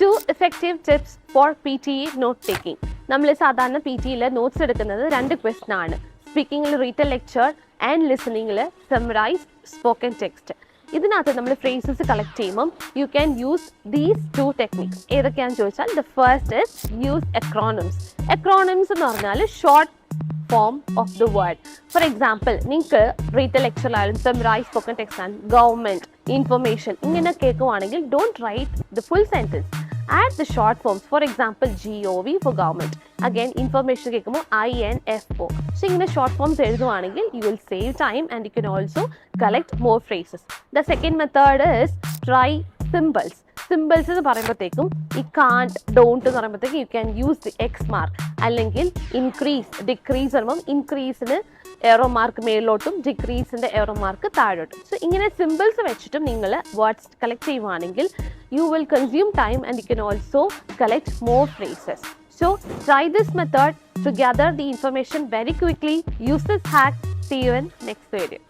2 effective tips for PTE note taking. നമ്മൾ സാധാരണ PTEയിൽ notes എടുക്കുന്നത് 2 ക്വസ്റ്റൻ ആണ്. സ്പീക്കിങ്ങിൽ റീറ്റൽ ലെക്ചർ ആൻഡ് ലിസണിങ്ങിൽ സമ്മറൈസ് സ്പോക്കൺ ടെക്സ്റ്റ്. ഇതിനകത്ത് നമ്മൾ ഫ്രേസസ് കളക്ട് ചെയ്യുമ്പം you can use these 2 techniques. ഏതൊക്കെയാണെന്ന് ചോദിച്ചാൽ the first is use acronyms. acronyms എന്ന് പറഞ്ഞാൽ short form of the word. For example, നിങ്ങൾക്ക് റീറ്റൽ ലെക്ചറിലായാലും summarise spoken text and government information ഇങ്ങനെ കേൾക്കുവാണെങ്കിൽ don't write the full sentence, add the short forms. For example, GOV for government. Again, information കേൾക്കുമ്പോൾ INFO. So ഇങ്ങനെ short forms എഴുതുവാണെങ്കിൽ you will save time and you can also collect more phrases. The second method is try symbols. Symbols എന്ന് പറയുമ്പോഴത്തേക്കും ഈ can't, don't എന്ന് പറയുമ്പോഴത്തേക്കും you can use the X mark. അല്ലെങ്കിൽ increase, decrease പറയുമ്പോൾ increaseന് എറോ mark മേളിലോട്ടും ഡിക്രീസിൻ്റെ എറോ mark താഴോട്ടും. So ഇങ്ങനെ symbols വെച്ചിട്ടും നിങ്ങൾ വേർഡ്സ് കളക്ട് ചെയ്യുവാണെങ്കിൽ you will consume time and you can also collect more phrases. So try this method to gather the information very quickly. Use this hack. See you in next video.